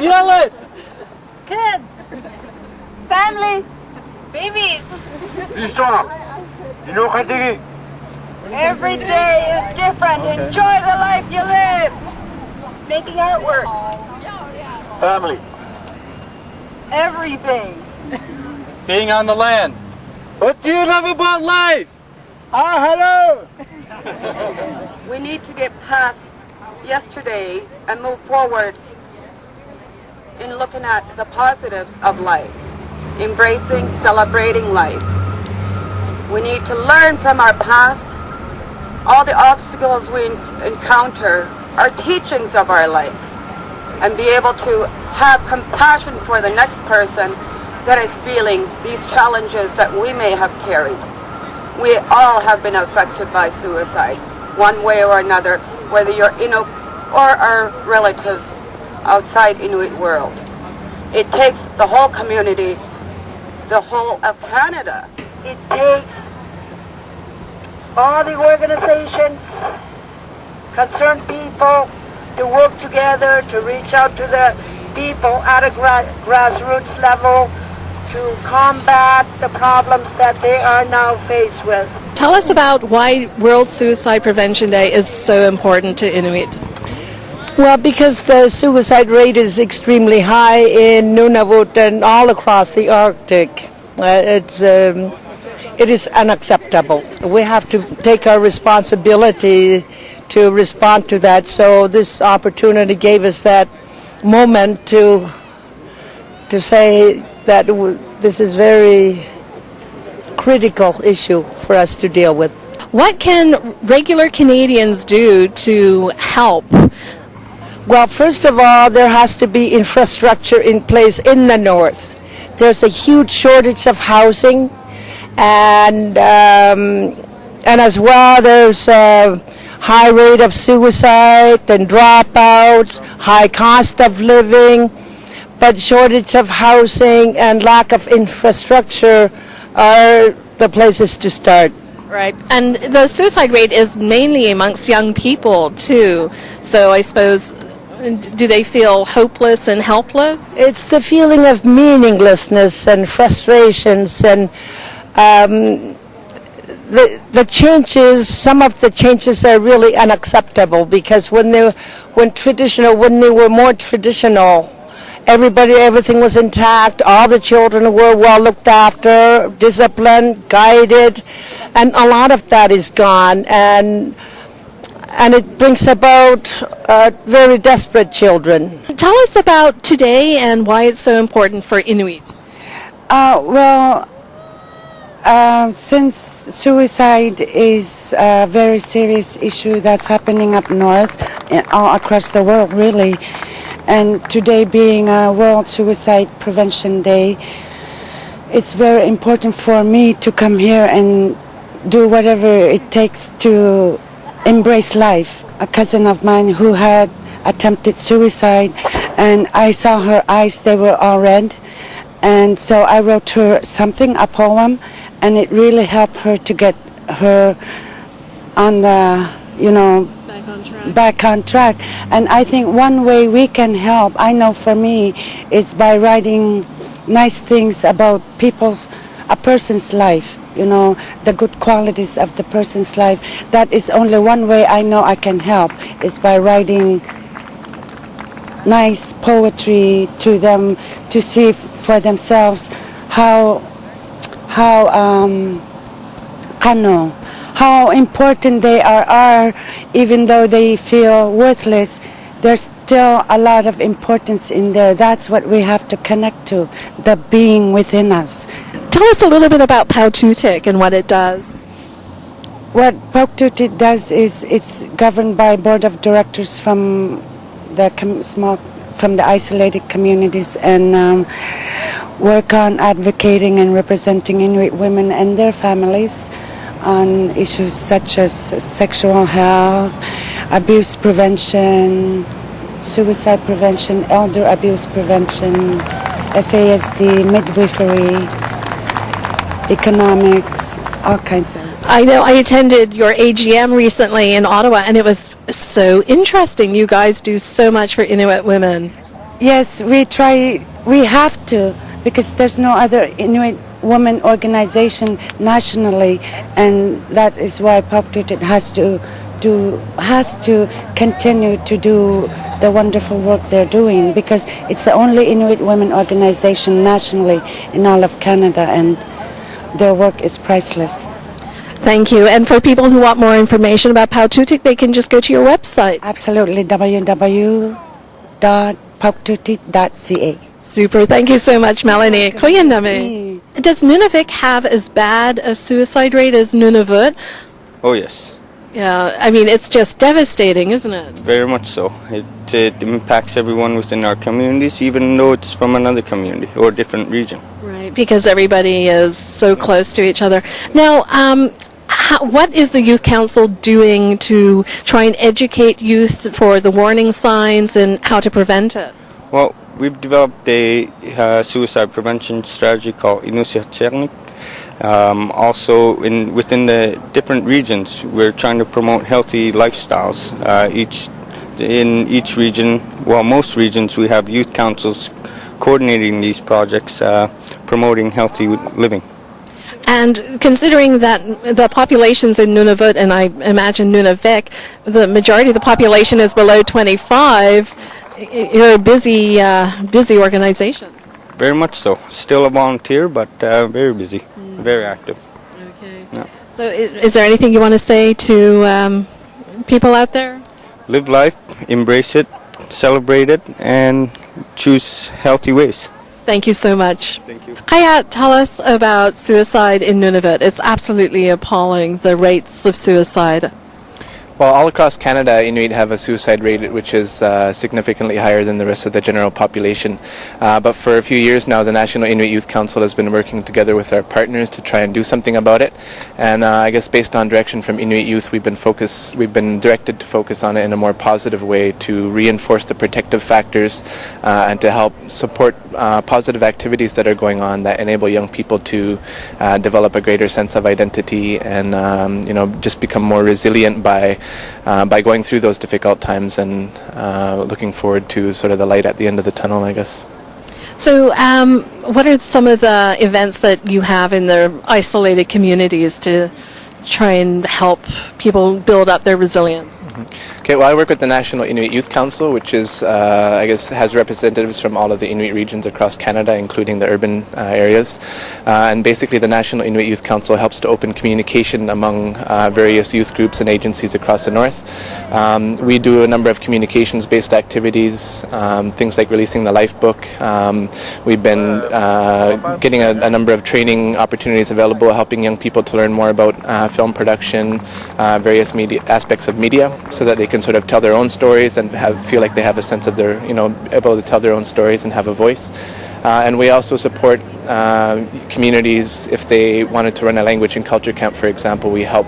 Yell it! Kids. Family. Babies. Histoire. Inokatigi. Every day is different. Okay. Enjoy the life you live. Making artwork. Family. Everything. Being on the land. What do you love about life? Hello! We need to get past yesterday and move forward in looking at the positives of life, embracing, celebrating life. We need to learn from our past. All the obstacles we encounter are teachings of our life, and be able to have compassion for the next person that is feeling these challenges that we may have carried. We all have been affected by suicide, one way or another, whether you're Inuk or our relatives outside Inuit world. It takes the whole community, the whole of Canada. It takes all the organizations, concerned people to work together to reach out to the people at a grassroots level to combat the problems that they are now faced with. Tell us about why World Suicide Prevention Day is so important to Inuit. Well, because the suicide rate is extremely high in Nunavut and all across the Arctic. It is unacceptable. We have to take our responsibility to respond to that. So this opportunity gave us that moment to say that this is very critical issue for us to deal with. What can regular Canadians do to help? Well, first of all, there has to be infrastructure in place in the north. There's a huge shortage of housing, and as well there's a high rate of suicide and dropouts, high cost of living, but shortage of housing and lack of infrastructure are the places to start. Right. And the suicide rate is mainly amongst young people, too. So I suppose, do they feel hopeless and helpless? It's the feeling of meaninglessness and frustrations, and the changes, some of the changes are really unacceptable, because when they were more traditional, everything was intact, all the children were well looked after, disciplined, guided, and a lot of that is gone, and it brings about very desperate children. Tell us about today and why it's so important for Inuit. Since suicide is a very serious issue that's happening up north, all across the world really, and today being a World Suicide Prevention Day, it's very important for me to come here and do whatever it takes to embrace life. A cousin of mine who had attempted suicide, and I saw her eyes, they were all red, and so I wrote her something, a poem, and it really helped her to get her on the, back on track. And I think one way we can help, I know for me, is by writing nice things about a person's life, the good qualities of the person's life. That is only one way I know I can help, is by writing nice poetry to them, to see for themselves how important they are, even though they feel worthless. There's still a lot of importance in there. That's what we have to connect to, the being within us. Tell us a little bit about Paututik and what it does. What Paututik does is it's governed by board of directors from the isolated communities, and work on advocating and representing Inuit women and their families on issues such as sexual health, abuse prevention, suicide prevention, elder abuse prevention, FASD, midwifery, economics, all kinds of. I know I attended your AGM recently in Ottawa, and it was so interesting. You guys do so much for Inuit women. Yes, we try. We have to, because there's no other Inuit women organization nationally, and that is why POCTUTIT has to continue to do the wonderful work they're doing, because it's the only Inuit women organization nationally in all of Canada, and their work is priceless. Thank you. And for people who want more information about POCTUTIT, they can just go to your website. Absolutely, www.poctutit.ca. Super. Thank you so much, Melanie. Koyandame. Does Nunavik have as bad a suicide rate as Nunavut? Oh yes, Yeah, I mean, it's just devastating, isn't it? very much so. It impacts everyone within our communities, even though it's from another community or different region. Right, because everybody is so close to each other. Now, what is the Youth Council doing to try and educate youth for the warning signs and how to prevent it? Well, we've developed a suicide prevention strategy called Inusiatsernik. Also, within the different regions, we're trying to promote healthy lifestyles. In each region, well, most regions, we have youth councils coordinating these projects, promoting healthy living. And considering that the populations in Nunavut, and I imagine Nunavik, the majority of the population is below 25, you're a busy organization. Very much so. Still a volunteer, but very busy, very active. Okay. Yeah. So is there anything you want to say to people out there? Live life, embrace it, celebrate it, and choose healthy ways. Thank you so much. Thank you. Kaya, tell us about suicide in Nunavut. It's absolutely appalling, the rates of suicide. Well, all across Canada, Inuit have a suicide rate which is significantly higher than the rest of the general population. But for a few years now, the National Inuit Youth Council has been working together with our partners to try and do something about it. And I guess based on direction from Inuit Youth, we've been directed to focus on it in a more positive way to reinforce the protective factors and to help support positive activities that are going on that enable young people to develop a greater sense of identity and just become more resilient by going through those difficult times and looking forward to sort of the light at the end of the tunnel, I guess. So what are some of the events that you have in the isolated communities to try and help people build up their resilience? Okay, well, I work with the National Inuit Youth Council, which is, has representatives from all of the Inuit regions across Canada, including the urban areas. And basically, the National Inuit Youth Council helps to open communication among various youth groups and agencies across the north. We do a number of communications-based activities, things like releasing the Life Book. We've been getting a number of training opportunities available, helping young people to learn more about film production, various media aspects of media, so that they can sort of tell their own stories and feel like they have a sense of their, able to tell their own stories and have a voice. And we also support communities if they wanted to run a language and culture camp, for example. We help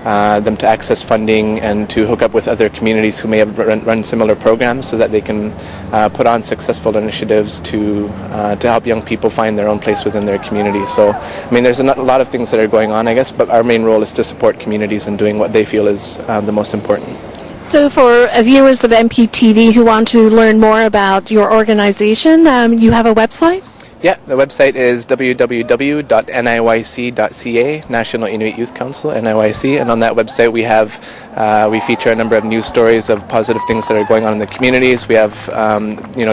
them to access funding and to hook up with other communities who may have run similar programs so that they can put on successful initiatives to help young people find their own place within their community. So, I mean, there's a lot of things that are going on, I guess, but our main role is to support communities in doing what they feel is the most important. So for viewers of MPTV who want to learn more about your organization, you have a website? Yeah, the website is www.niYC.ca, National Inuit Youth Council, NIYC, and on that website we feature a number of news stories of positive things that are going on in the communities. We have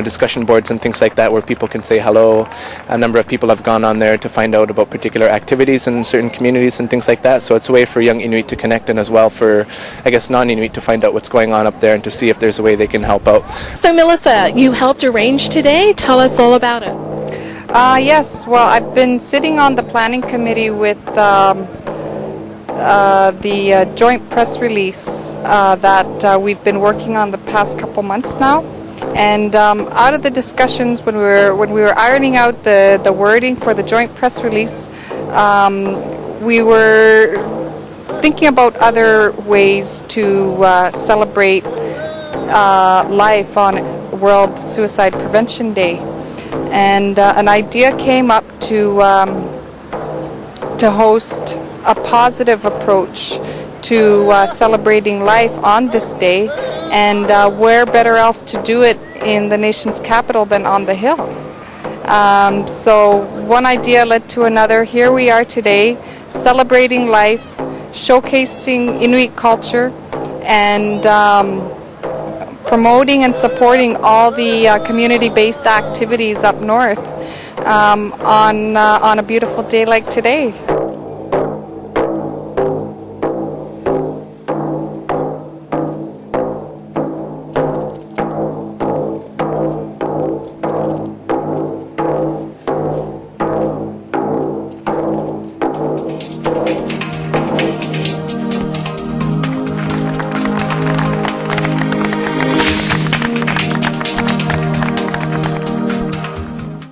discussion boards and things like that where people can say hello. A number of people have gone on there to find out about particular activities in certain communities and things like that. So it's a way for young Inuit to connect, and as well for, I guess, non-Inuit to find out what's going on up there and to see if there's a way they can help out. So Melissa, you helped arrange today. Tell us all about it. Yes, well, I've been sitting on the planning committee with the joint press release that we've been working on the past couple months now. And out of the discussions when we were ironing out the wording for the joint press release, we were thinking about other ways to celebrate life on World Suicide Prevention Day. And an idea came up to host a positive approach to celebrating life on this day, and where better else to do it in the nation's capital than on the Hill. So one idea led to another. Here we are today, celebrating life, showcasing Inuit culture, and promoting and supporting all the community-based activities up north on a beautiful day like today.